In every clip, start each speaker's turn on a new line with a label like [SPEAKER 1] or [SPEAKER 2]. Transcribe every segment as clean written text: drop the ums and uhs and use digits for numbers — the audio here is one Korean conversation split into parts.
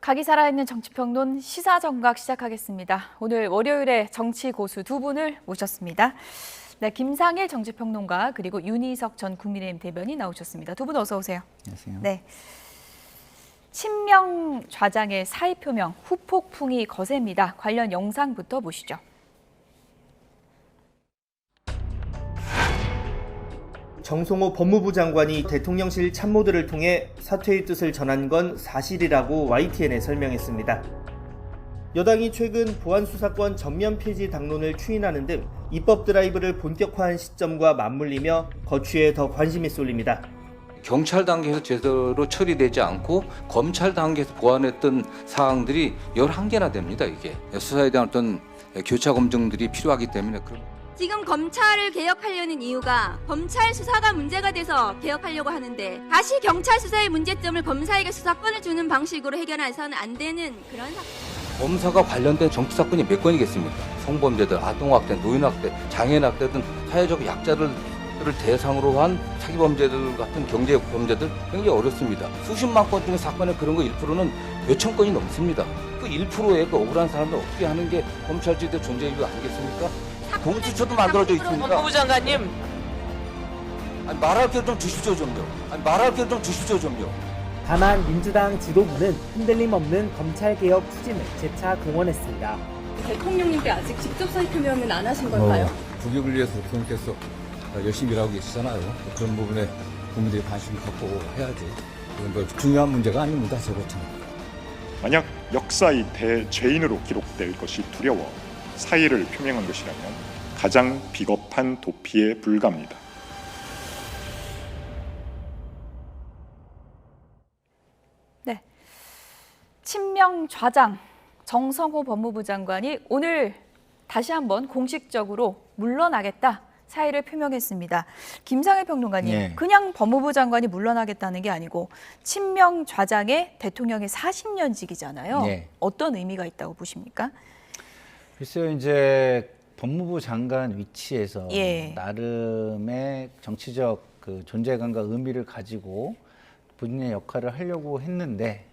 [SPEAKER 1] 각이 살아있는 정치평론 시사정각 시작하겠습니다. 오늘 월요일에 정치 고수 두 분을 모셨습니다. 네, 김상일 정치평론가 그리고 윤희석 전 국민의힘 대변인 나오셨습니다. 두 분 어서 오세요.
[SPEAKER 2] 안녕하세요.
[SPEAKER 1] 네. 친명 좌장의 사의 표명 후폭풍이 거셉니다. 관련 영상부터 보시죠.
[SPEAKER 3] 정성호 법무부 장관이 대통령실 참모들을 통해 사퇴의 뜻을 전한 건 사실이라고 YTN에 설명했습니다. 여당이 최근 보안수사권 전면 폐지 당론을 추인하는 등 입법 드라이브를 본격화한 시점과 맞물리며 거취에 더 관심이 쏠립니다.
[SPEAKER 4] 경찰 단계에서 제대로 처리되지 않고 검찰 단계에서 보완했던 사항들이 11개나 됩니다. 이게 수사에 대한 어떤 교차 검증들이 필요하기 때문에
[SPEAKER 5] 지금 검찰을 개혁하려는 이유가 검찰 수사가 문제가 돼서 개혁하려고 하는데 다시 경찰 수사의 문제점을 검사에게 수사권을 주는 방식으로 해결해서는 안 되는 그런 사건.
[SPEAKER 4] 검사가 관련된 정치 사건이 몇 건이겠습니까? 성범죄들, 아동학대, 노인학대, 장애인학대 등 사회적 약자를 대상으로 한 사기범죄들 같은 경제범죄들 굉장히 어렵습니다. 수십만 건 중에 사건의 그런 거 1%는 몇천 건이 넘습니다. 그 1%의 그 억울한 사람들 어떻게 하는 게 검찰직의 존재 이유 아니겠습니까? 공수처도 만들어져 있습니다.
[SPEAKER 6] 법무부 장관님.
[SPEAKER 4] 아니, 말할 기회를 좀 주십시오 좀요.
[SPEAKER 7] 다만 민주당 지도부는 흔들림 없는 검찰개혁 추진을 재차 공언했습니다.
[SPEAKER 8] 대통령님께 아직 직접 사의 표명은 안 하신 걸까요?
[SPEAKER 9] 국익을 위해서 대통령께서 열심히 일하고 계시잖아요. 그런 부분에 국민들이 관심을 갖고 해야지. 이건 뭐 중요한 문제가 아닙니다. 저것처럼.
[SPEAKER 10] 만약 역사의 대죄인으로 기록될 것이 두려워 사의를 표명한 것이라면 가장 비겁한 도피에 불과합니다.
[SPEAKER 1] 네, 친명 좌장 정성호 법무부 장관이 오늘 다시 한번 공식적으로 물러나겠다 사의를 표명했습니다. 김상일 평론가님,
[SPEAKER 2] 네.
[SPEAKER 1] 그냥 법무부 장관이 물러나겠다는 게 아니고 친명 좌장의 대통령의 40년직이잖아요.
[SPEAKER 2] 네.
[SPEAKER 1] 어떤 의미가 있다고 보십니까?
[SPEAKER 2] 글쎄요, 이제 법무부 장관 위치에서
[SPEAKER 1] 예.
[SPEAKER 2] 나름의 정치적 그 존재감과 의미를 가지고 본인의 역할을 하려고 했는데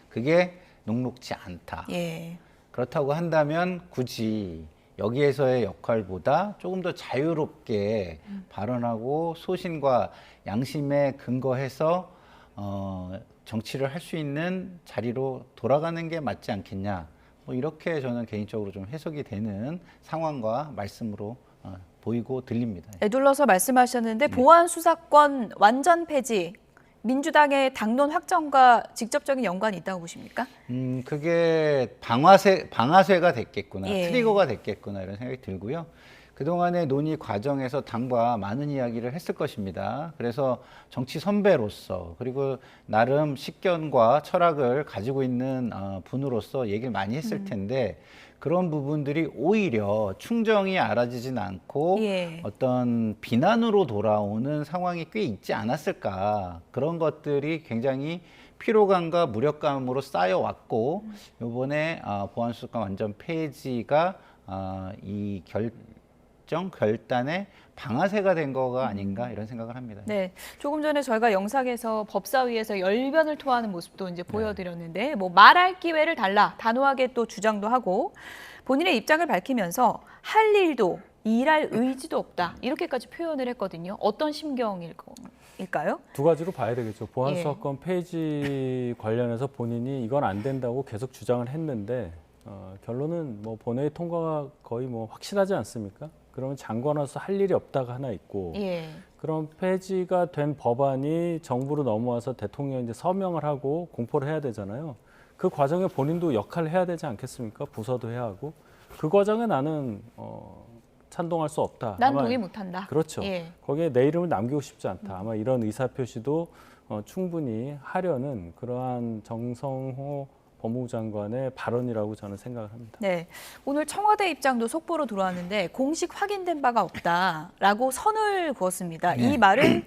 [SPEAKER 2] 그게 녹록지 않다.
[SPEAKER 1] 예.
[SPEAKER 2] 그렇다고 한다면 굳이 여기에서의 역할보다 조금 더 자유롭게 발언하고 소신과 양심에 근거해서 정치를 할 수 있는 자리로 돌아가는 게 맞지 않겠냐. 뭐 이렇게 저는 개인적으로 좀 해석이 되는 상황과 말씀으로 보이고 들립니다.
[SPEAKER 1] 애둘러서 말씀하셨는데 보안 수사권 완전 폐지, 민주당의 당론 확정과 직접적인 연관이 있다고 보십니까?
[SPEAKER 2] 그게 방아쇠가 됐겠구나,
[SPEAKER 1] 예.
[SPEAKER 2] 트리거가 됐겠구나 이런 생각이 들고요. 그동안의 논의 과정에서 당과 많은 이야기를 했을 것입니다. 그래서 정치 선배로서 그리고 나름 식견과 철학을 가지고 있는 분으로서 얘기를 많이 했을 텐데 그런 부분들이 오히려 충정이 알아지진 않고
[SPEAKER 1] 예.
[SPEAKER 2] 어떤 비난으로 돌아오는 상황이 꽤 있지 않았을까. 그런 것들이 굉장히 피로감과 무력감으로 쌓여왔고 이번에 보안수사권 완전 폐지가 이 결단의 방아쇠가 된 거가 아닌가 이런 생각을 합니다.
[SPEAKER 1] 네, 조금 전에 저희가 영상에서 법사위에서 열변을 토하는 모습도 이제 보여드렸는데 뭐 말할 기회를 달라 단호하게 또 주장도 하고 본인의 입장을 밝히면서 할 일도 일할 의지도 없다 이렇게까지 표현을 했거든요. 어떤 심경일까요?
[SPEAKER 6] 두 가지로 봐야 되겠죠. 보안수사권 폐지 관련해서 본인이 이건 안 된다고 계속 주장을 했는데 결론은 뭐 본회의 통과가 거의 뭐 확실하지 않습니까? 그러면 장관으로서 할 일이 없다가 하나 있고
[SPEAKER 1] 예.
[SPEAKER 6] 그럼 폐지가 된 법안이 정부로 넘어와서 대통령이 이제 서명을 하고 공포를 해야 되잖아요. 그 과정에 본인도 역할을 해야 되지 않겠습니까? 부서도 해야 하고 그 과정에 나는 찬동할 수 없다.
[SPEAKER 1] 난 동의 못한다.
[SPEAKER 6] 그렇죠.
[SPEAKER 1] 예.
[SPEAKER 6] 거기에 내 이름을 남기고 싶지 않다. 아마 이런 의사표시도 충분히 하려는 그러한 정성호 법무부 장관의 발언이라고 저는 생각을 합니다.
[SPEAKER 1] 네, 오늘 청와대 입장도 속보로 들어왔는데 공식 확인된 바가 없다라고 선을 그었습니다.
[SPEAKER 2] 네.
[SPEAKER 1] 이 말은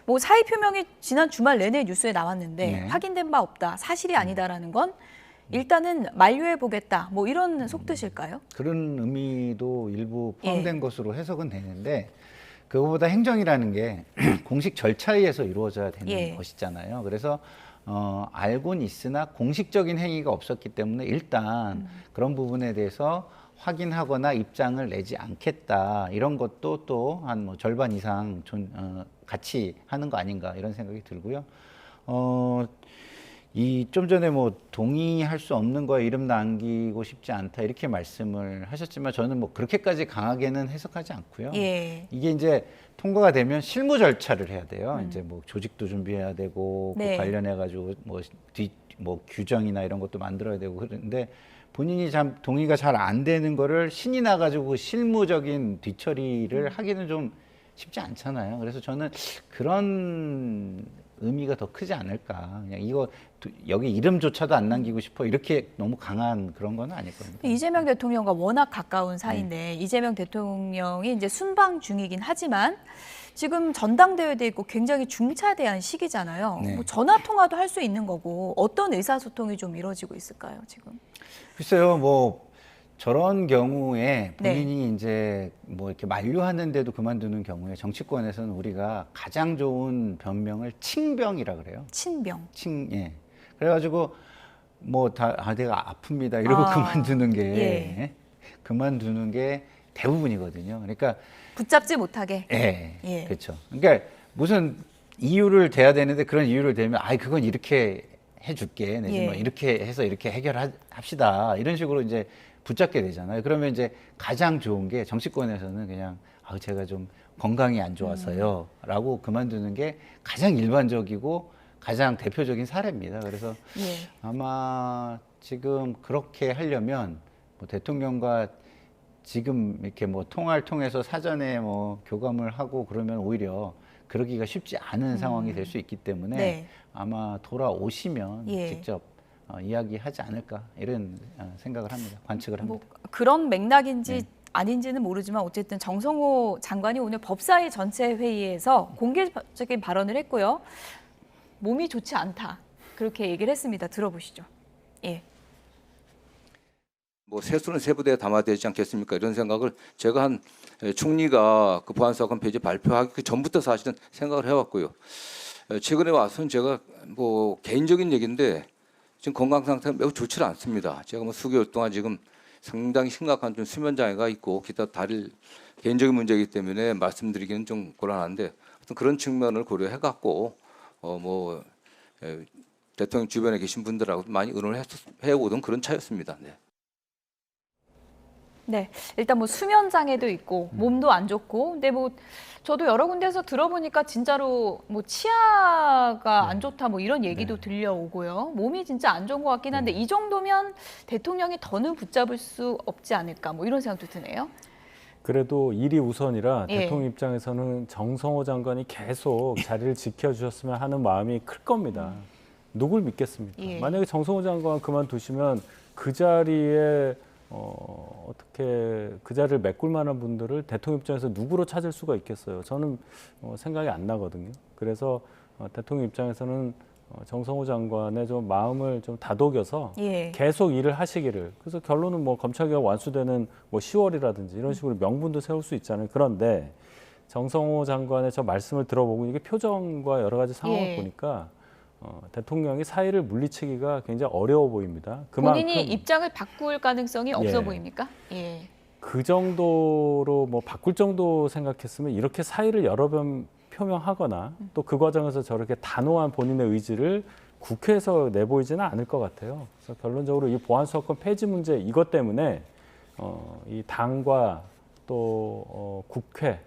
[SPEAKER 1] 뭐 사의 표명이 지난 주말 내내 뉴스에 나왔는데
[SPEAKER 2] 네.
[SPEAKER 1] 확인된 바 없다, 사실이 아니다라는 건 일단은 만류해 보겠다, 뭐 이런 속뜻일까요?
[SPEAKER 2] 그런 의미도 일부 포함된
[SPEAKER 1] 예.
[SPEAKER 2] 것으로 해석은 되는데 그거보다 행정이라는 게 공식 절차에 의해서 이루어져야 되는
[SPEAKER 1] 예.
[SPEAKER 2] 것이잖아요. 그래서 알고는 있으나 공식적인 행위가 없었기 때문에 일단 그런 부분에 대해서 확인하거나 입장을 내지 않겠다. 이런 것도 또 한 뭐 절반 이상 같이 하는 거 아닌가 이런 생각이 들고요. 이 좀 전에 뭐 동의할 수 없는 거에 이름 남기고 싶지 않다 이렇게 말씀을 하셨지만 저는 뭐 그렇게까지 강하게는 해석하지 않고요.
[SPEAKER 1] 예.
[SPEAKER 2] 이게 이제 통과가 되면 실무 절차를 해야 돼요. 이제 뭐 조직도 준비해야 되고
[SPEAKER 1] 네.
[SPEAKER 2] 그 관련해 가지고 뭐 규정이나 이런 것도 만들어야 되고 그런데 본인이 참 동의가 잘 안 되는 거를 신이 나 가지고 실무적인 뒤처리를 하기는 좀 쉽지 않잖아요. 그래서 저는 그런 의미가 더 크지 않을까. 그냥 이거 여기 이름조차도 안 남기고 싶어 이렇게 너무 강한 그런 건 아닐 겁니다.
[SPEAKER 1] 이재명 대통령과 워낙 가까운 사이인데 이재명 대통령이 이제 순방 중이긴 하지만 지금 전당대회도 있고 굉장히 중차대한 시기잖아요.
[SPEAKER 2] 네.
[SPEAKER 1] 뭐 전화 통화도 할 수 있는 거고 어떤 의사소통이 좀 이루어지고 있을까요, 지금?
[SPEAKER 2] 글쎄요, 뭐 저런 경우에
[SPEAKER 1] 네.
[SPEAKER 2] 본인이 이제 뭐 이렇게 만류하는데도 그만두는 경우에 정치권에서는 우리가 가장 좋은 변명을 칭병이라 그래요.
[SPEAKER 1] 친병.
[SPEAKER 2] 예. 그래가지고 뭐 내가 아픕니다 이러고 그만두는 게
[SPEAKER 1] 예.
[SPEAKER 2] 그만두는 게 대부분이거든요. 그러니까
[SPEAKER 1] 붙잡지 못하게.
[SPEAKER 2] 예. 그렇죠. 그러니까 무슨 이유를 대야 되는데 그런 이유를 대면 그건 이렇게 해줄게 내지 뭐 이렇게 해서 이렇게 해결합시다 이런 식으로 이제 붙잡게 되잖아요. 그러면 이제 가장 좋은 게 정치권에서는 그냥 제가 좀 건강이 안 좋아서요 라고 그만두는 게 가장 일반적이고 가장 대표적인 사례입니다. 그래서 아마 지금 그렇게 하려면 뭐 대통령과 지금 이렇게 뭐 통화를 통해서 사전에 뭐 교감을 하고 그러면 오히려 그러기가 쉽지 않은 상황이 될 수 있기 때문에 아마 돌아오시면 직접 이야기하지 않을까 이런 생각을 합니다. 관측을 합니다.
[SPEAKER 1] 뭐 그런 맥락인지 아닌지는 모르지만 어쨌든 정성호 장관이 오늘 법사위 전체 회의에서 공개적인 발언을 했고요. 몸이 좋지 않다 그렇게 얘기를 했습니다. 들어보시죠. 예.
[SPEAKER 4] 뭐 세수는 세부대에 담아되지 않겠습니까? 이런 생각을 제가 한 총리가 그 보안사건 폐지 발표하기 그 전부터 사실은 생각을 해왔고요. 최근에 와서는 제가 뭐 개인적인 얘기인데 지금 건강 상태가 매우 좋지 않습니다. 제가 뭐 수개월 동안 지금 상당히 심각한 좀 수면 장애가 있고 기타 다른 개인적인 문제이기 때문에 말씀드리기는 좀 곤란한데 어떤 그런 측면을 고려해 갖고 뭐 대통령 주변에 계신 분들하고 많이 의논을 해오던 그런 차였습니다. 네.
[SPEAKER 1] 네, 일단 뭐 수면 장애도 있고 몸도 안 좋고, 근데 뭐 저도 여러 군데서 들어보니까 진짜로 뭐 치아가 안 좋다 뭐 이런 얘기도 들려오고요. 몸이 진짜 안 좋은 것 같긴 한데 이 정도면 대통령이 더는 붙잡을 수 없지 않을까 뭐 이런 생각도 드네요.
[SPEAKER 6] 그래도 일이 우선이라
[SPEAKER 1] 예.
[SPEAKER 6] 대통령 입장에서는 정성호 장관이 계속 자리를 지켜주셨으면 하는 마음이 클 겁니다. 누굴 믿겠습니까?
[SPEAKER 1] 예.
[SPEAKER 6] 만약에 정성호 장관 그만두시면 그 자리에 어떻게 그 자리를 메꿀 만한 분들을 대통령 입장에서 누구로 찾을 수가 있겠어요? 저는 생각이 안 나거든요. 그래서 대통령 입장에서는 정성호 장관의 좀 마음을 좀 다독여서 계속 일을 하시기를. 그래서 결론은 뭐 검찰개혁 완수되는 뭐 10월이라든지 이런 식으로 명분도 세울 수 있잖아요. 그런데 정성호 장관의 저 말씀을 들어보고 이게 표정과 여러 가지 상황을 보니까 대통령이 사의를 물리치기가 굉장히 어려워 보입니다. 그만큼
[SPEAKER 1] 본인이 입장을 바꿀 가능성이 없어 보입니까?
[SPEAKER 6] 그 정도로 뭐 바꿀 정도 생각했으면 이렇게 사의를 여러 번 표명하거나 또 그 과정에서 저렇게 단호한 본인의 의지를 국회에서 내보이지는 않을 것 같아요. 그래서 결론적으로 이 보안수사권 폐지 문제 이것 때문에 이 당과 또 국회,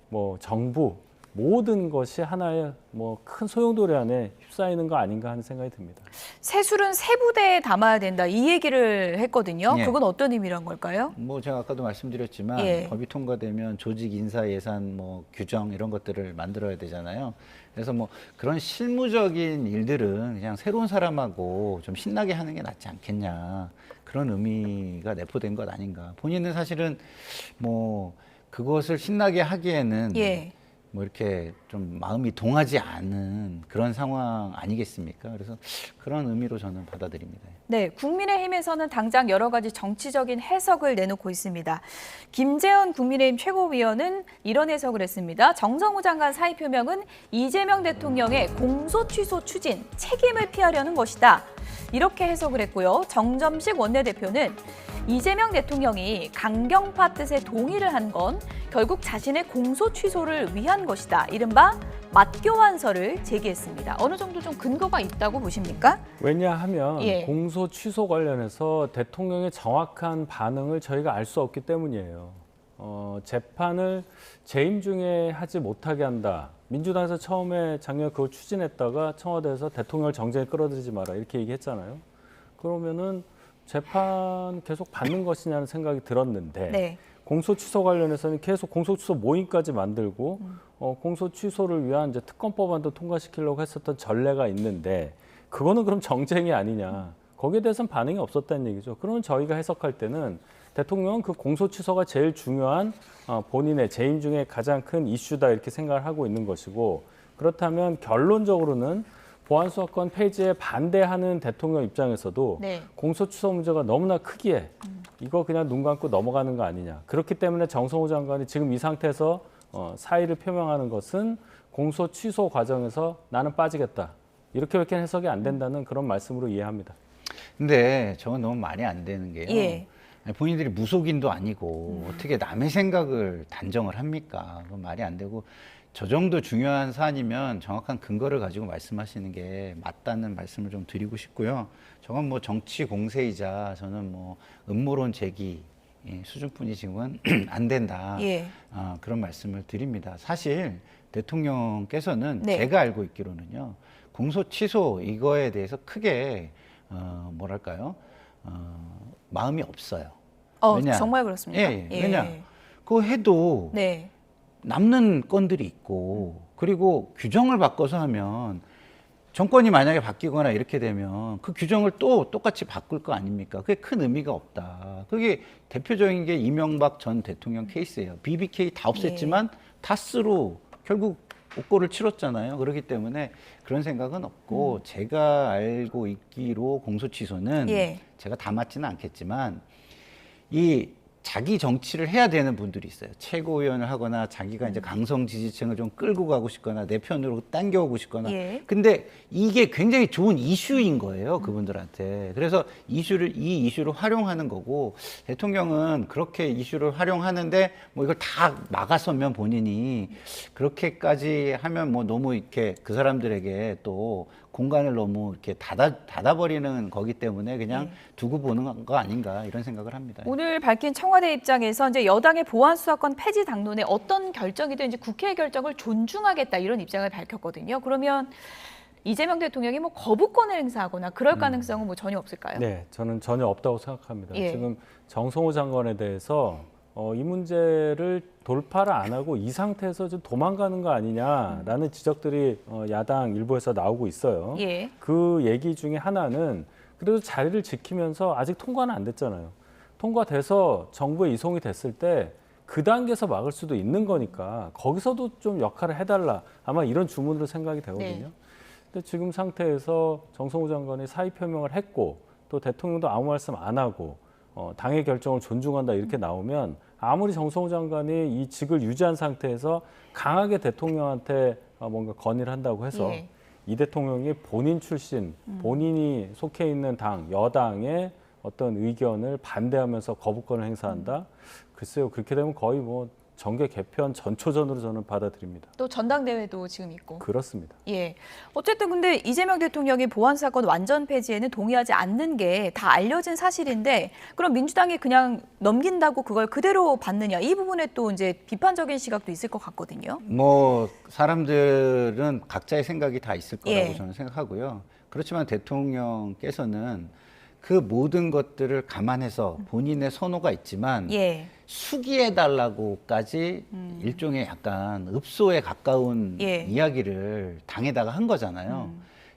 [SPEAKER 6] 뭐 정부 모든 것이 하나의 뭐 큰 소용돌이 안에 휩싸이는 거 아닌가 하는 생각이 듭니다.
[SPEAKER 1] 세술은 세부대에 담아야 된다 이 얘기를 했거든요.
[SPEAKER 2] 예.
[SPEAKER 1] 그건 어떤 의미란 걸까요?
[SPEAKER 2] 뭐 제가 아까도 말씀드렸지만 법이 통과되면 조직 인사 예산 뭐 규정 이런 것들을 만들어야 되잖아요. 그래서 뭐 그런 실무적인 일들은 그냥 새로운 사람하고 좀 신나게 하는 게 낫지 않겠냐 그런 의미가 내포된 것 아닌가. 본인은 사실은 뭐 그것을 신나게 하기에는 뭐 이렇게 좀 마음이 동하지 않은 그런 상황 아니겠습니까? 그래서 그런 의미로 저는 받아들입니다.
[SPEAKER 1] 네, 국민의힘에서는 당장 여러 가지 정치적인 해석을 내놓고 있습니다. 김재현 국민의힘 최고위원은 이런 해석을 했습니다. 정성호 장관 사의 표명은 이재명 대통령의 공소 취소 추진, 책임을 피하려는 것이다. 이렇게 해석을 했고요. 정점식 원내대표는 이재명 대통령이 강경파 뜻에 동의를 한 건 결국 자신의 공소 취소를 위한 것이다. 이른바 맞교환서를 제기했습니다. 어느 정도 좀 근거가 있다고 보십니까?
[SPEAKER 6] 왜냐하면
[SPEAKER 1] 예.
[SPEAKER 6] 공소 취소 관련해서 대통령의 정확한 반응을 저희가 알 수 없기 때문이에요. 재판을 재임 중에 하지 못하게 한다. 민주당에서 처음에 작년 그걸 추진했다가 청와대에서 대통령을 정쟁에 끌어들이지 마라 이렇게 얘기했잖아요. 그러면은 재판 계속 받는 것이냐는 생각이 들었는데
[SPEAKER 1] 네.
[SPEAKER 6] 공소 취소 관련해서는 계속 공소 취소 모임까지 만들고 공소 취소를 위한 이제 특검법안도 통과시키려고 했었던 전례가 있는데 그거는 그럼 정쟁이 아니냐. 거기에 대해서는 반응이 없었다는 얘기죠. 그러면 저희가 해석할 때는 대통령은 그 공소 취소가 제일 중요한 본인의 재임 중에 가장 큰 이슈다 이렇게 생각을 하고 있는 것이고 그렇다면 결론적으로는 보안수사권 폐지에 반대하는 대통령 입장에서도
[SPEAKER 1] 네.
[SPEAKER 6] 공소 취소 문제가 너무나 크기에 이거 그냥 눈 감고 넘어가는 거 아니냐. 그렇기 때문에 정성호 장관이 지금 이 상태에서 사의를 표명하는 것은 공소 취소 과정에서 나는 빠지겠다. 이렇게밖에 해석이 안 된다는 그런 말씀으로 이해합니다.
[SPEAKER 2] 근데 저건 너무 말이 안 되는 게요.
[SPEAKER 1] 예.
[SPEAKER 2] 아니, 본인들이 무속인도 아니고 어떻게 남의 생각을 단정을 합니까? 그건 말이 안 되고 저 정도 중요한 사안이면 정확한 근거를 가지고 말씀하시는 게 맞다는 말씀을 좀 드리고 싶고요. 저건 뭐 정치 공세이자 저는 뭐 음모론 제기 수준뿐이 지금은 안 된다.
[SPEAKER 1] 예.
[SPEAKER 2] 그런 말씀을 드립니다. 사실 대통령께서는
[SPEAKER 1] 네.
[SPEAKER 2] 제가 알고 있기로는요. 공소 취소 이거에 대해서 크게 뭐랄까요? 마음이 없어요. 왜냐?
[SPEAKER 1] 정말 그렇습니까?
[SPEAKER 2] 예, 예. 왜냐? 그거 해도
[SPEAKER 1] 네.
[SPEAKER 2] 남는 건들이 있고 그리고 규정을 바꿔서 하면 정권이 만약에 바뀌거나 이렇게 되면 그 규정을 또 똑같이 바꿀 거 아닙니까? 그게 큰 의미가 없다. 그게 대표적인 게 이명박 전 대통령 케이스예요. BBK 다 없앴지만 다스로 결국 옥고를 치렀잖아요. 그렇기 때문에 그런 생각은 없고 제가 알고 있기로 공소 취소는
[SPEAKER 1] 예.
[SPEAKER 2] 제가 다 맞지는 않겠지만 이 자기 정치를 해야 되는 분들이 있어요. 최고위원을 하거나 자기가 이제 강성 지지층을 좀 끌고 가고 싶거나 내 편으로 당겨오고 싶거나.
[SPEAKER 1] 예.
[SPEAKER 2] 근데 이게 굉장히 좋은 이슈인 거예요. 그분들한테. 그래서 이 이슈를 활용하는 거고 대통령은 그렇게 이슈를 활용하는데 뭐 이걸 다 막아서면 본인이 그렇게까지 하면 뭐 너무 이렇게 그 사람들에게 또 공간을 너무 이렇게 닫아버리는 거기 때문에 그냥 두고 보는 거 아닌가 이런 생각을 합니다.
[SPEAKER 1] 오늘 밝힌 청와대 입장에서 이제 여당의 보안수사권 폐지 당론에 어떤 결정이든 이제 국회의 결정을 존중하겠다 이런 입장을 밝혔거든요. 그러면 이재명 대통령이 뭐 거부권을 행사하거나 그럴 가능성은 뭐 전혀 없을까요?
[SPEAKER 6] 네, 저는 전혀 없다고 생각합니다.
[SPEAKER 1] 예.
[SPEAKER 6] 지금 정성호 장관에 대해서 이 문제를 돌파를 안 하고 이 상태에서 좀 도망가는 거 아니냐라는 지적들이 야당 일부에서 나오고 있어요.
[SPEAKER 1] 예.
[SPEAKER 6] 그 얘기 중에 하나는 그래도 자리를 지키면서 아직 통과는 안 됐잖아요. 통과돼서 정부에 이송이 됐을 때 그 단계에서 막을 수도 있는 거니까 거기서도 좀 역할을 해달라. 아마 이런 주문으로 생각이 되거든요.
[SPEAKER 1] 네.
[SPEAKER 6] 근데 지금 상태에서 정성호 장관이 사의 표명을 했고 또 대통령도 아무 말씀 안 하고 당의 결정을 존중한다 이렇게 나오면 아무리 정성호 장관이 이 직을 유지한 상태에서 강하게 대통령한테 뭔가 건의를 한다고 해서
[SPEAKER 1] 예.
[SPEAKER 6] 이 대통령이 본인 출신, 본인이 속해 있는 당, 여당의 어떤 의견을 반대하면서 거부권을 행사한다? 글쎄요, 그렇게 되면 거의 뭐 정계 개편 전초전으로 저는 받아들입니다.
[SPEAKER 1] 또 전당대회도 지금 있고.
[SPEAKER 6] 그렇습니다.
[SPEAKER 1] 예. 어쨌든 근데 이재명 대통령이 보안사건 완전 폐지에는 동의하지 않는 게 다 알려진 사실인데 그럼 민주당이 그냥 넘긴다고 그걸 그대로 받느냐 이 부분에 또 이제 비판적인 시각도 있을 것 같거든요.
[SPEAKER 2] 뭐 사람들은 각자의 생각이 다 있을 거라고
[SPEAKER 1] 예.
[SPEAKER 2] 저는 생각하고요. 그렇지만 대통령께서는 그 모든 것들을 감안해서 본인의 선호가 있지만
[SPEAKER 1] 예.
[SPEAKER 2] 수기해달라고까지 일종의 약간 읍소에 가까운
[SPEAKER 1] 예.
[SPEAKER 2] 이야기를 당에다가 한 거잖아요.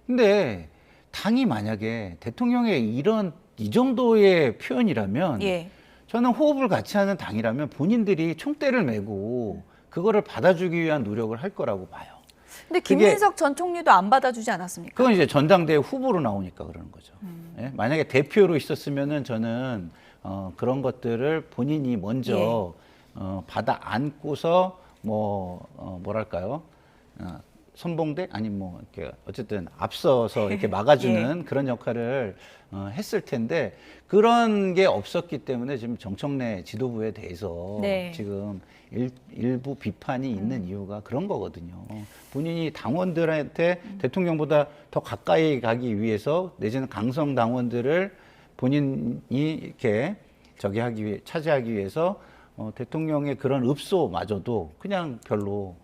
[SPEAKER 2] 근데 당이 만약에 대통령의 이 정도의 표현이라면
[SPEAKER 1] 예.
[SPEAKER 2] 저는 호흡을 같이 하는 당이라면 본인들이 총대를 메고 그거를 받아주기 위한 노력을 할 거라고 봐요.
[SPEAKER 1] 근데 김민석 전 총리도 안 받아주지 않았습니까?
[SPEAKER 2] 그건 이제 전당대회 후보로 나오니까 그러는 거죠. 예? 만약에 대표로 있었으면은 저는 그런 것들을 본인이 먼저 받아 안고서 뭐랄까요? 선봉대 아니 뭐 이렇게 어쨌든 앞서서 이렇게 막아주는 그런 역할을 했을 텐데 그런 게 없었기 때문에 지금 정청래 지도부에 대해서 지금 일부 비판이 있는 이유가 그런 거거든요. 본인이 당원들한테 대통령보다 더 가까이 가기 위해서 내지는 강성 당원들을 본인이 이렇게 차지하기 위해서 대통령의 그런 읍소마저도 그냥 별로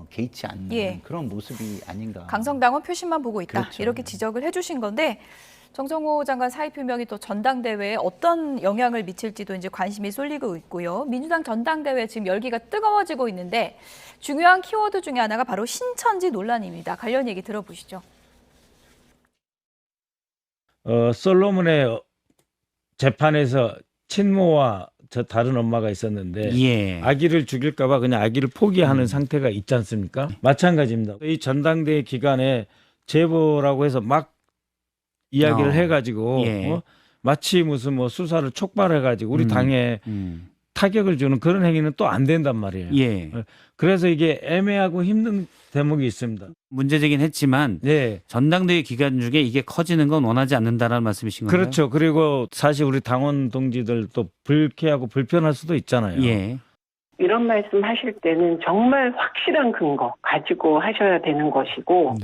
[SPEAKER 2] 개의치 않는 그런 모습이 아닌가.
[SPEAKER 1] 강성당원 표심만 보고 있다.
[SPEAKER 2] 그렇죠.
[SPEAKER 1] 이렇게 지적을 해주신 건데 정성호 장관 사의 표명이 또 전당대회에 어떤 영향을 미칠지도 이제 관심이 쏠리고 있고요. 민주당 전당대회 지금 열기가 뜨거워지고 있는데 중요한 키워드 중에 하나가 바로 신천지 논란입니다. 관련 얘기 들어보시죠.
[SPEAKER 11] 솔로몬의 재판에서 친모와 저 다른 엄마가 있었는데 아기를 죽일까봐 그냥 아기를 포기하는 상태가 있지 않습니까? 마찬가지입니다. 이 전당대회 기간에 제보라고 해서 막 이야기를 해가지고 마치 무슨 뭐 수사를 촉발해가지고 우리 당에 타격을 주는 그런 행위는 또 안 된단 말이에요. 그래서 이게 애매하고 힘든 대목이 있습니다.
[SPEAKER 12] 문제되긴 했지만 전당대회 기간 중에 이게 커지는 건 원하지 않는다라는 말씀이신 건가요?
[SPEAKER 11] 그렇죠. 그리고 사실 우리 당원 동지들도 불쾌하고 불편할 수도 있잖아요.
[SPEAKER 13] 이런 말씀 하실 때는 정말 확실한 근거 가지고 하셔야 되는 것이고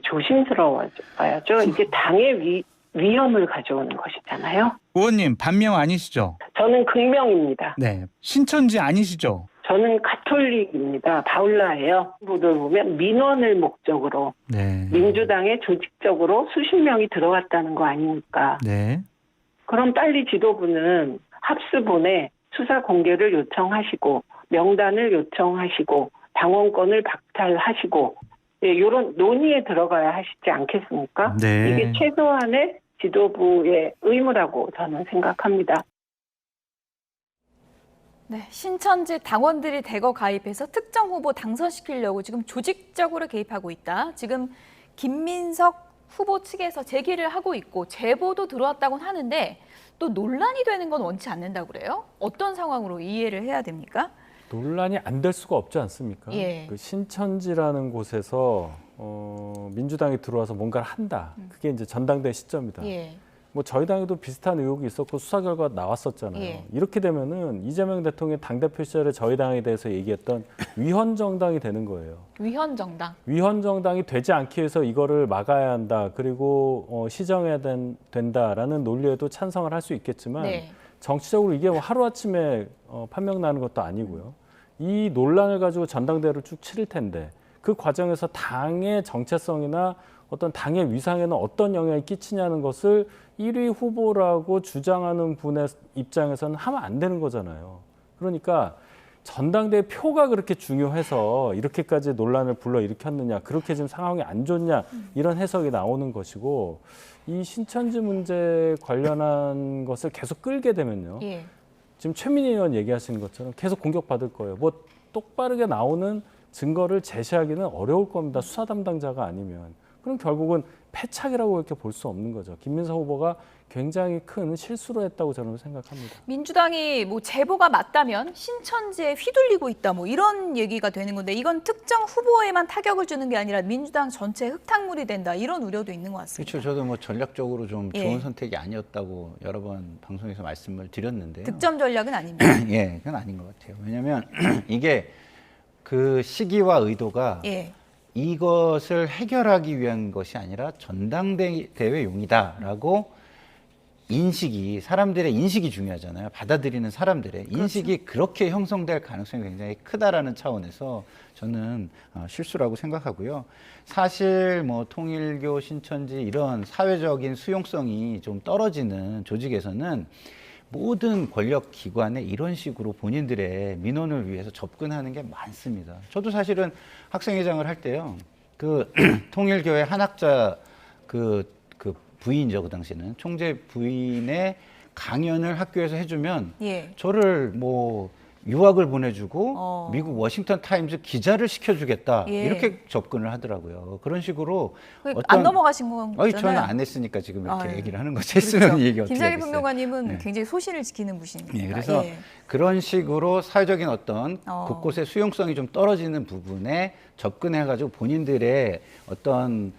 [SPEAKER 13] 조심스러워야죠. 이게 당의 위험을 가져오는 것이잖아요.
[SPEAKER 14] 의원님 반명 아니시죠?
[SPEAKER 13] 저는 극명입니다.
[SPEAKER 14] 신천지 아니시죠?
[SPEAKER 13] 저는 가톨릭입니다. 바울라예요. 보도를 보면 민원을 목적으로 민주당에 조직적으로 수십 명이 들어왔다는 거 아닙니까? 그럼 빨리 지도부는 합수본에 수사 공개를 요청하시고 명단을 요청하시고 당원권을 박탈하시고 이런 논의에 들어가야 하시지 않겠습니까? 이게 최소한의 지도부의 의무라고 저는 생각합니다.
[SPEAKER 1] 신천지 당원들이 대거 가입해서 특정 후보 당선시키려고 지금 조직적으로 개입하고 있다. 지금 김민석 후보 측에서 제기를 하고 있고 제보도 들어왔다고는 하는데 또 논란이 되는 건 원치 않는다고 그래요? 어떤 상황으로 이해를 해야 됩니까?
[SPEAKER 6] 논란이 안 될 수가 없지 않습니까? 그 신천지라는 곳에서 민주당이 들어와서 뭔가를 한다. 그게 이제 전당대회 시점이다. 뭐 저희 당에도 비슷한 의혹이 있었고 수사 결과가 나왔었잖아요. 이렇게 되면은 이재명 대통령 당대표 시절에 저희 당에 대해서 얘기했던 위헌 정당이 되는 거예요.
[SPEAKER 1] 위헌 정당.
[SPEAKER 6] 위헌 정당이 되지 않기 위해서 이거를 막아야 한다. 그리고 시정해야 된다라는 논리에도 찬성을 할 수 있겠지만 정치적으로 이게 뭐 하루아침에 판명 나는 것도 아니고요. 이 논란을 가지고 전당대회를 쭉 치를 텐데 그 과정에서 당의 정체성이나 어떤 당의 위상에는 어떤 영향이 끼치냐는 것을 1위 후보라고 주장하는 분의 입장에서는 하면 안 되는 거잖아요. 그러니까 전당대회 표가 그렇게 중요해서 이렇게까지 논란을 불러일으켰느냐, 그렇게 지금 상황이 안 좋냐, 이런 해석이 나오는 것이고, 이 신천지 문제 관련한 것을 계속 끌게 되면요. 지금 최민희 의원 얘기하시는 것처럼 계속 공격받을 거예요. 뭐 똑바르게 나오는 증거를 제시하기는 어려울 겁니다. 수사 담당자가 아니면. 그럼 결국은 패착이라고 이렇게 볼 수 없는 거죠. 김민석 후보가 굉장히 큰 실수를 했다고 저는 생각합니다.
[SPEAKER 1] 민주당이 뭐 제보가 맞다면 신천지에 휘둘리고 있다 뭐 이런 얘기가 되는 건데 이건 특정 후보에만 타격을 주는 게 아니라 민주당 전체에 흙탕물이 된다 이런 우려도 있는 것 같습니다.
[SPEAKER 2] 그렇죠. 저도 뭐 전략적으로 좀 좋은 선택이 아니었다고 여러 번 방송에서 말씀을 드렸는데요.
[SPEAKER 1] 득점 전략은 아닙니다.
[SPEAKER 2] 그건 아닌 것 같아요. 왜냐하면 이게 그 시기와 의도가 이것을 해결하기 위한 것이 아니라 전당대회용이다라고 인식이, 사람들의 인식이 중요하잖아요. 받아들이는 사람들의 인식이 그렇게 형성될 가능성이 굉장히 크다라는 차원에서 저는 실수라고 생각하고요. 사실 뭐 통일교, 신천지 이런 사회적인 수용성이 좀 떨어지는 조직에서는 모든 권력 기관에 이런 식으로 본인들의 민원을 위해서 접근하는 게 많습니다. 저도 사실은 학생회장을 할 때요, 그 통일교회 한학자 그 부인이죠, 그 당시에는 총재 부인의 강연을 학교에서 해주면 저를 뭐 유학을 보내주고 미국 워싱턴 타임즈 기자를 시켜주겠다
[SPEAKER 1] 예.
[SPEAKER 2] 이렇게 접근을 하더라고요. 그런 식으로
[SPEAKER 1] 안 넘어가신 거잖아요.
[SPEAKER 2] 아니, 저는 안 했으니까 지금 이렇게 얘기를 하는 거지.
[SPEAKER 1] 그렇죠.
[SPEAKER 2] 했으면 이 얘기 어떻게
[SPEAKER 1] 김상일
[SPEAKER 2] 하겠어요.
[SPEAKER 1] 평론가님은
[SPEAKER 2] 네.
[SPEAKER 1] 굉장히 소신을 지키는 분이십니다.
[SPEAKER 2] 예, 그래서 그런 식으로 사회적인 어떤 곳곳의 수용성이 좀 떨어지는 부분에 접근해가지고 본인들의 어떤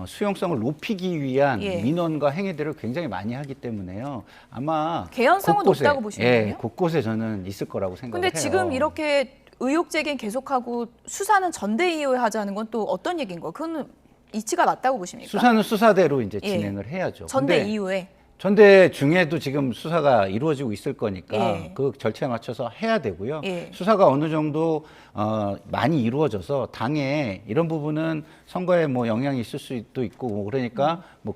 [SPEAKER 2] 수용성을 높이기 위한 민원과 행위들을 굉장히 많이 하기 때문에요. 아마
[SPEAKER 1] 개연성은
[SPEAKER 2] 곳곳에,
[SPEAKER 1] 높다고 보시는군요.
[SPEAKER 2] 곳곳에 저는 있을 거라고 생각을 해요.
[SPEAKER 1] 근데 지금 이렇게 의혹 제기는 계속하고 수사는 전대이후에 하자는 건 또 어떤 얘기인 거예요? 그건 이치가 맞다고 보십니까?
[SPEAKER 2] 수사는 수사대로 이제 진행을 해야죠.
[SPEAKER 1] 전대
[SPEAKER 2] 근데
[SPEAKER 1] 이후에.
[SPEAKER 2] 전대 중에도 지금 수사가 이루어지고 있을 거니까 그 절차에 맞춰서 해야 되고요. 수사가 어느 정도 많이 이루어져서 당에 이런 부분은 선거에 뭐 영향이 있을 수도 있고 뭐 그러니까 뭐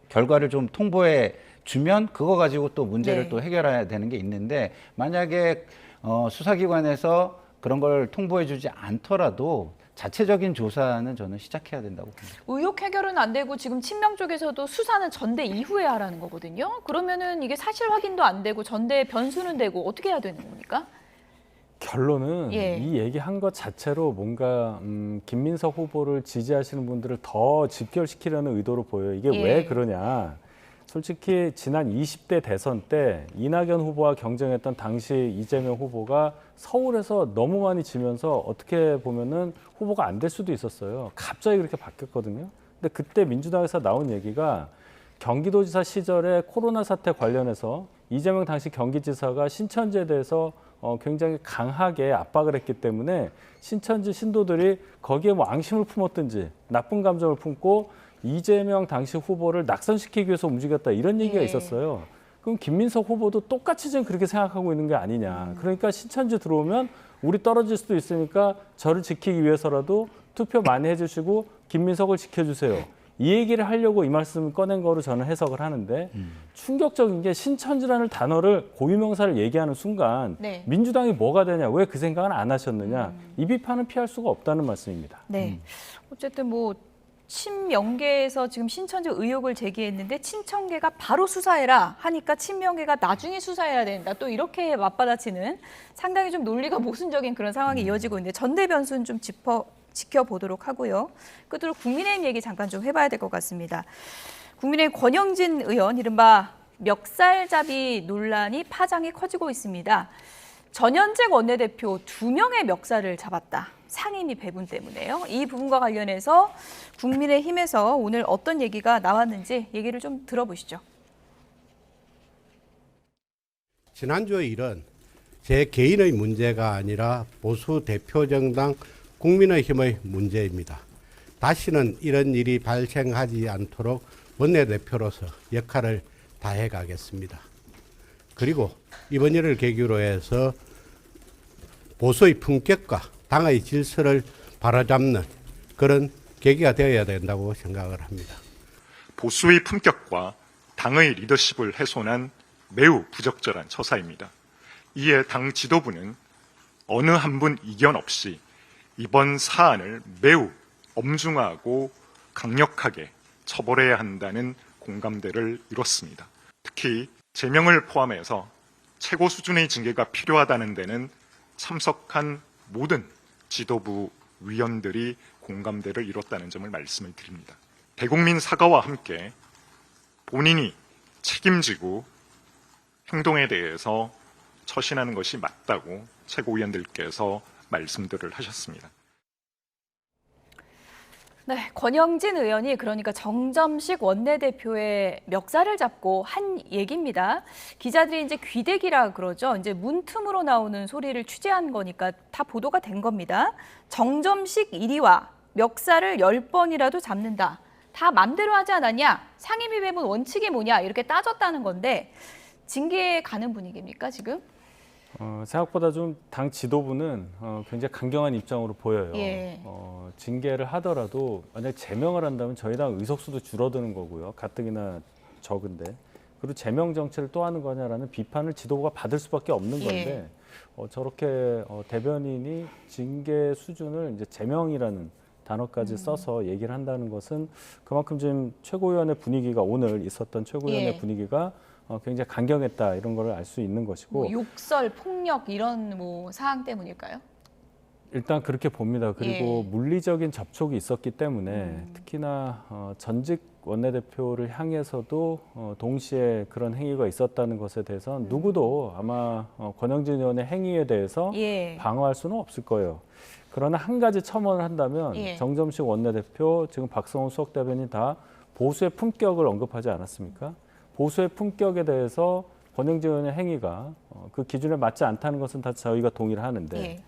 [SPEAKER 2] 결과를 좀 통보해 주면 그거 가지고 또 문제를 또 해결해야 되는 게 있는데 만약에 수사기관에서 그런 걸 통보해 주지 않더라도 자체적인 조사는 저는 시작해야 된다고 봅니다.
[SPEAKER 1] 의혹 해결은 안 되고 지금 친명 쪽에서도 수사는 전대 이후에 하라는 거거든요. 그러면은 이게 사실 확인도 안 되고 전대 변수는 되고 어떻게 해야 되는 겁니까?
[SPEAKER 6] 결론은 이 얘기한 것 자체로 뭔가 김민석 후보를 지지하시는 분들을 더 집결시키려는 의도로 보여요. 이게 왜 그러냐. 솔직히 지난 20대 대선 때 이낙연 후보와 경쟁했던 당시 이재명 후보가 서울에서 너무 많이 지면서 어떻게 보면은 후보가 안 될 수도 있었어요. 갑자기 그렇게 바뀌었거든요. 근데 그때 민주당에서 나온 얘기가 경기도지사 시절에 코로나 사태 관련해서 이재명 당시 경기지사가 신천지에 대해서 굉장히 강하게 압박을 했기 때문에 신천지 신도들이 거기에 뭐 앙심을 품었든지 나쁜 감정을 품고 이재명 당시 후보를 낙선시키기 위해서 움직였다 이런 얘기가 있었어요. 그럼 김민석 후보도 똑같이 지금 그렇게 생각하고 있는 게 아니냐. 그러니까 신천지 들어오면 우리 떨어질 수도 있으니까 저를 지키기 위해서라도 투표 많이 해주시고 김민석을 지켜주세요. 이 얘기를 하려고 이 말씀을 꺼낸 거로 저는 해석을 하는데 충격적인 게 신천지라는 단어를 고유명사를 얘기하는 순간 민주당이 뭐가 되냐, 왜 그 생각은 안 하셨느냐, 이 비판은 피할 수가 없다는 말씀입니다.
[SPEAKER 1] 네, 어쨌든 뭐 친명계에서 지금 신천지 의혹을 제기했는데 친청계가 바로 수사해라 하니까 친명계가 나중에 수사해야 된다. 또 이렇게 맞받아치는 상당히 좀 논리가 모순적인 그런 상황이 이어지고 있는데 전대 변수는 좀 지켜보도록 하고요. 끝으로 국민의힘 얘기 잠깐 좀 해봐야 될 것 같습니다. 국민의힘 권영진 의원 이른바 멱살잡이 논란이 파장이 커지고 있습니다. 전현직 원내대표 2명의 멱살을 잡았다. 상임위 배분 때문에요. 이 부분과 관련해서 국민의힘에서 오늘 어떤 얘기가 나왔는지 얘기를 좀 들어보시죠.
[SPEAKER 15] 지난주의 일은 제 개인의 문제가 아니라 보수 대표정당 국민의힘의 문제입니다. 다시는 이런 일이 발생하지 않도록 원내대표로서 역할을 다해 가겠습니다. 그리고 이번 일을 계기로 해서 보수의 품격과 당의 질서를 바로잡는 그런 계기가 되어야 된다고 생각을 합니다.
[SPEAKER 10] 보수의 품격과 당의 리더십을 훼손한 매우 부적절한 처사입니다. 이에 당 지도부는 어느 한 분 이견 없이 이번 사안을 매우 엄중하고 강력하게 처벌해야 한다는 공감대를 이뤘습니다. 특히 제명을 포함해서 최고 수준의 징계가 필요하다는 데는 참석한 모든 지도부 위원들이 공감대를 이뤘다는 점을 말씀을 드립니다. 대국민 사과와 함께 본인이 책임지고 행동에 대해서 처신하는 것이 맞다고 최고위원들께서 말씀들을 하셨습니다.
[SPEAKER 1] 네, 권영진 의원이 그러니까 정점식 원내대표의 멱살을 잡고 한 얘기입니다. 기자들이 이제 귀대기라 그러죠. 이제 문틈으로 나오는 소리를 취재한 거니까 다 보도가 된 겁니다. 정점식 1위와 멱살을 10번이라도 잡는다. 다 맘대로 하지 않았냐? 상임위 배분 원칙이 뭐냐? 이렇게 따졌다는 건데 징계에 가는 분위기입니까 지금?
[SPEAKER 6] 생각보다 좀 당 지도부는 굉장히 강경한 입장으로 보여요. 징계를 하더라도 만약 제명을 한다면 저희 당 의석수도 줄어드는 거고요. 가뜩이나 적은데. 그리고 제명 정치를 또 하는 거냐라는 비판을 지도부가 받을 수밖에 없는 건데 저렇게 대변인이 징계 수준을 이제 제명이라는 단어까지 써서 얘기를 한다는 것은 그만큼 지금 최고위원회 분위기가 오늘 있었던 최고위원회 분위기가 굉장히 강경했다 이런 걸 알 수 있는 것이고
[SPEAKER 1] 뭐 욕설, 폭력 이런 뭐 사항 때문일까요?
[SPEAKER 6] 일단 그렇게 봅니다. 그리고 물리적인 접촉이 있었기 때문에 특히나 전직 원내대표를 향해서도 동시에 그런 행위가 있었다는 것에 대해서는 누구도 아마 권영진 의원의 행위에 대해서 방어할 수는 없을 거예요. 그러나 한 가지 첨언을 한다면 정점식 원내대표, 지금 박성훈 수석대변인 다 보수의 품격을 언급하지 않았습니까? 보수의 품격에 대해서 권영진 의원의 행위가 그 기준에 맞지 않다는 것은 다 저희가 동의를 하는데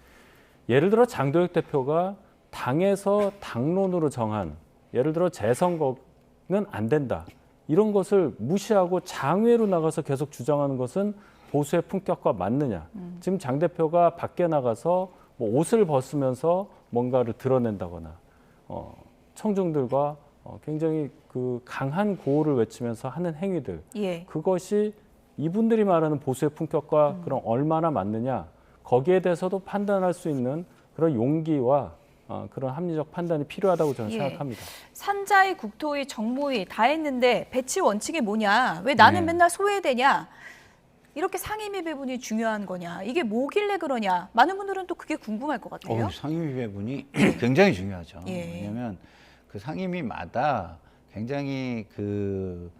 [SPEAKER 6] 예를 들어 장도혁 대표가 당에서 당론으로 정한 예를 들어 재선거는 안 된다. 이런 것을 무시하고 장외로 나가서 계속 주장하는 것은 보수의 품격과 맞느냐. 지금 장 대표가 밖에 나가서 뭐 옷을 벗으면서 뭔가를 드러낸다거나 청중들과 굉장히 그 강한 구호를 외치면서 하는 행위들. 그것이 이분들이 말하는 보수의 품격과 그럼 얼마나 맞느냐. 거기에 대해서도 판단할 수 있는 그런 용기와 그런 합리적 판단이 필요하다고 저는 생각합니다.
[SPEAKER 1] 산자위, 국토위, 정무위 다 했는데 배치 원칙이 뭐냐? 왜 나는 맨날 소외되냐? 이렇게 상임위 배분이 중요한 거냐? 이게 뭐길래 그러냐? 많은 분들은 또 그게 궁금할 것 같아요.
[SPEAKER 2] 상임위 배분이 굉장히 중요하죠. 왜냐하면 그 상임위마다 굉장히 그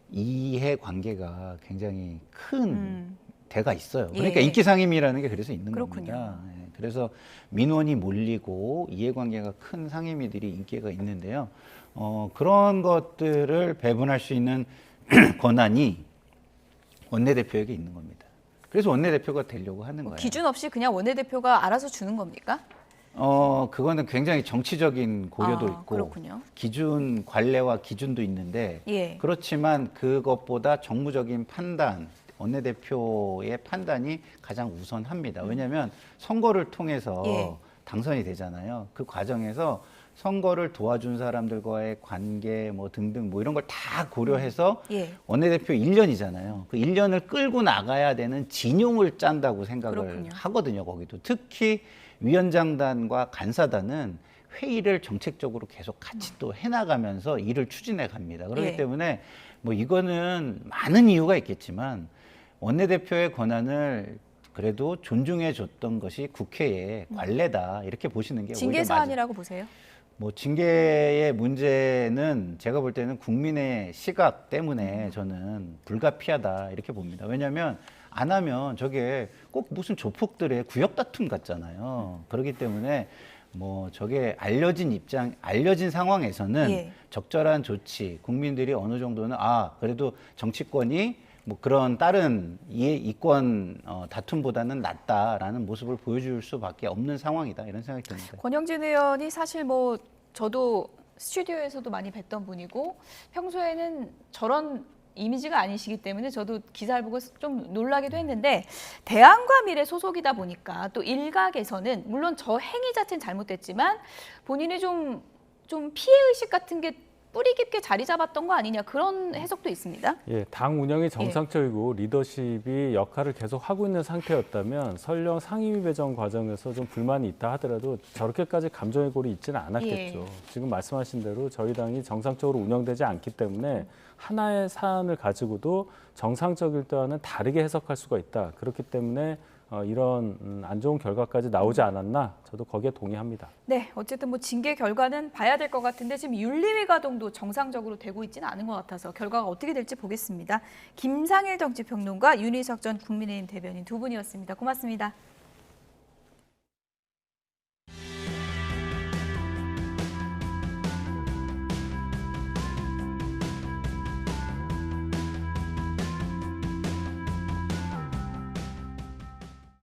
[SPEAKER 2] 이해 관계가 굉장히 큰 대가 있어요. 그러니까 인기 상임위라는 게 그래서 있는 겁니다. 그래서 민원이 몰리고 이해관계가 큰 상임위들이 인기가 있는데요. 그런 것들을 배분할 수 있는 권한이 원내대표에게 있는 겁니다. 그래서 원내대표가 되려고 하는 거예요.
[SPEAKER 1] 기준 없이 그냥 원내대표가 알아서 주는 겁니까?
[SPEAKER 2] 그거는 굉장히 정치적인 고려도 있고
[SPEAKER 1] 그렇군요.
[SPEAKER 2] 기준 관례와 기준도 있는데 그렇지만 그것보다 정무적인 판단 원내대표의 판단이 가장 우선합니다. 왜냐하면 선거를 통해서 당선이 되잖아요. 그 과정에서 선거를 도와준 사람들과의 관계 뭐 등등 뭐 이런 걸 다 고려해서 원내대표 1년이잖아요. 그 1년을 끌고 나가야 되는 진용을 짠다고 생각을 하거든요. 거기도 특히 위원장단과 간사단은 회의를 정책적으로 계속 같이 또 해나가면서 일을 추진해 갑니다. 그렇기 때문에 뭐 이거는 많은 이유가 있겠지만 원내대표의 권한을 그래도 존중해 줬던 것이 국회의 관례다 이렇게 보시는 게
[SPEAKER 1] 징계
[SPEAKER 2] 오히려
[SPEAKER 1] 사안이라고 보세요?
[SPEAKER 2] 뭐 징계의 문제는 제가 볼 때는 국민의 시각 때문에 저는 불가피하다 이렇게 봅니다. 왜냐하면 안 하면 저게 꼭 무슨 조폭들의 구역 다툼 같잖아요. 그렇기 때문에 뭐 저게 알려진 상황에서는 적절한 조치, 국민들이 어느 정도는 그래도 정치권이 뭐 그런 다른 이권 다툼보다는 낫다라는 모습을 보여줄 수밖에 없는 상황이다 이런 생각이 듭니다.
[SPEAKER 1] 권영진 의원이 사실 뭐 저도 스튜디오에서도 많이 뵀던 분이고 평소에는 저런 이미지가 아니시기 때문에 저도 기사를 보고 좀 놀라기도 했는데 대한과밀에 소속이다 보니까 또 일각에서는 물론 저 행위 자체는 잘못됐지만 본인이 좀 피해의식 같은 게 뿌리 깊게 자리 잡았던 거 아니냐 그런 해석도 있습니다.
[SPEAKER 6] 당 운영이 정상적이고 리더십이 역할을 계속 하고 있는 상태였다면 설령 상임위 배정 과정에서 좀 불만이 있다 하더라도 저렇게까지 감정의 골이 있지는 않았겠죠. 지금 말씀하신 대로 저희 당이 정상적으로 운영되지 않기 때문에 하나의 사안을 가지고도 정상적일 때와는 다르게 해석할 수가 있다. 그렇기 때문에 이런 안 좋은 결과까지 나오지 않았나 저도 거기에 동의합니다.
[SPEAKER 1] 네, 어쨌든 뭐 징계 결과는 봐야 될 것 같은데 지금 윤리위 가동도 정상적으로 되고 있지는 않은 것 같아서 결과가 어떻게 될지 보겠습니다. 김상일 정치평론가, 윤희석 전 국민의힘 대변인 두 분이었습니다. 고맙습니다.